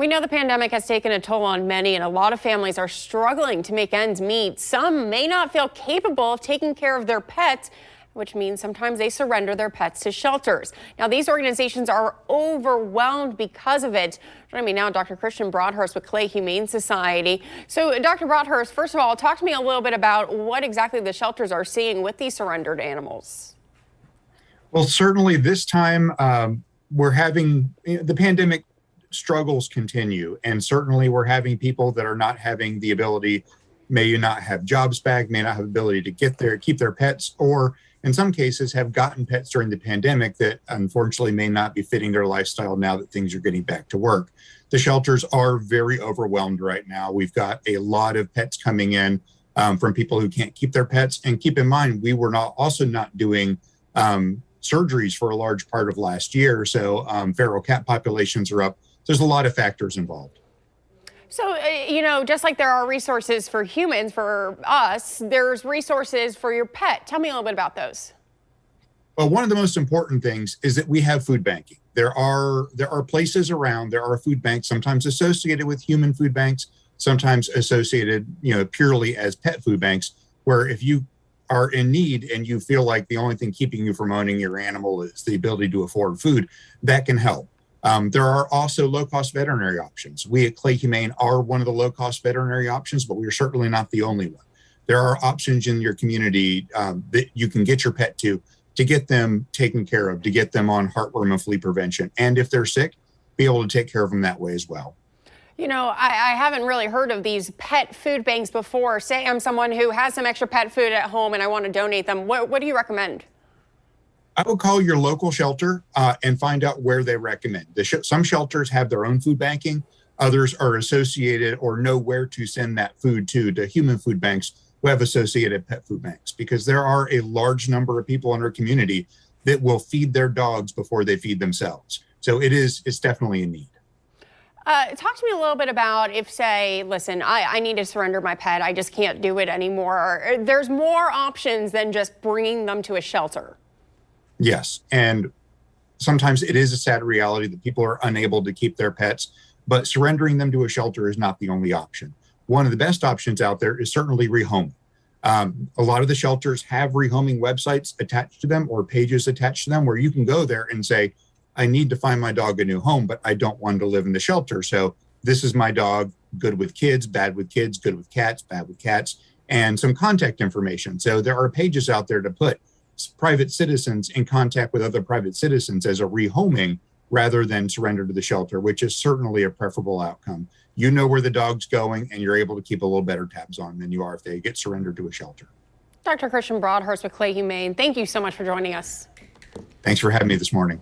We know the pandemic has taken a toll on many, and a lot of families are struggling to make ends meet. Some may not feel capable of taking care of their pets, which means sometimes they surrender their pets to shelters. Now, these organizations are overwhelmed because of it. Joining me now, Dr. Christian Broadhurst with Clay Humane Society. So, Dr. Broadhurst, first of all, talk to me a little bit about what exactly the shelters are seeing with these surrendered animals. Well, certainly this time we're having the pandemic struggles continue, and certainly we're having people that are not having the ability, may not have jobs back, may not have ability to keep their pets, or in some cases have gotten pets during the pandemic that unfortunately may not be fitting their lifestyle now that things are getting back to work. The shelters are very overwhelmed right now. We've got a lot of pets coming in from people who can't keep their pets. And keep in mind, we were also not doing surgeries for a large part of last year. So feral cat populations are up. There's a lot of factors involved. So, just like there are resources for humans, for us, there's resources for your pet. Tell me a little bit about those. Well, one of the most important things is that we have food banking. There are places around, there are food banks, sometimes associated with human food banks, sometimes associated, purely as pet food banks, where if you are in need and you feel like the only thing keeping you from owning your animal is the ability to afford food, that can help. There are also low-cost veterinary options. We at Clay Humane are one of the low-cost veterinary options, but we're certainly not the only one. There are options in your community that you can get your pet to get them taken care of, to get them on heartworm and flea prevention. And if they're sick, be able to take care of them that way as well. I haven't really heard of these pet food banks before. Say I'm someone who has some extra pet food at home and I want to donate them. What do you recommend? I would call your local shelter and find out where they recommend. Some shelters have their own food banking. Others are associated or know where to send that food to human food banks who have associated pet food banks, because there are a large number of people in our community that will feed their dogs before they feed themselves. So it's definitely a need. Talk to me a little bit about if, say, listen, I need to surrender my pet. I just can't do it anymore. There's more options than just bringing them to a shelter. Yes, and sometimes it is a sad reality that people are unable to keep their pets, but surrendering them to a shelter is not the only option. One of the best options out there is certainly rehoming. A lot of the shelters have rehoming websites attached to them or pages attached to them where you can go there and say, I need to find my dog a new home, but I don't want to live in the shelter. So this is my dog, good with kids, bad with kids, good with cats, bad with cats, and some contact information. So there are pages out there to put private citizens in contact with other private citizens as a rehoming rather than surrender to the shelter, which is certainly a preferable outcome. You know where the dog's going and you're able to keep a little better tabs on than you are if they get surrendered to a shelter. Dr. Christian Broadhurst with Clay Humane, thank you so much for joining us. Thanks for having me this morning.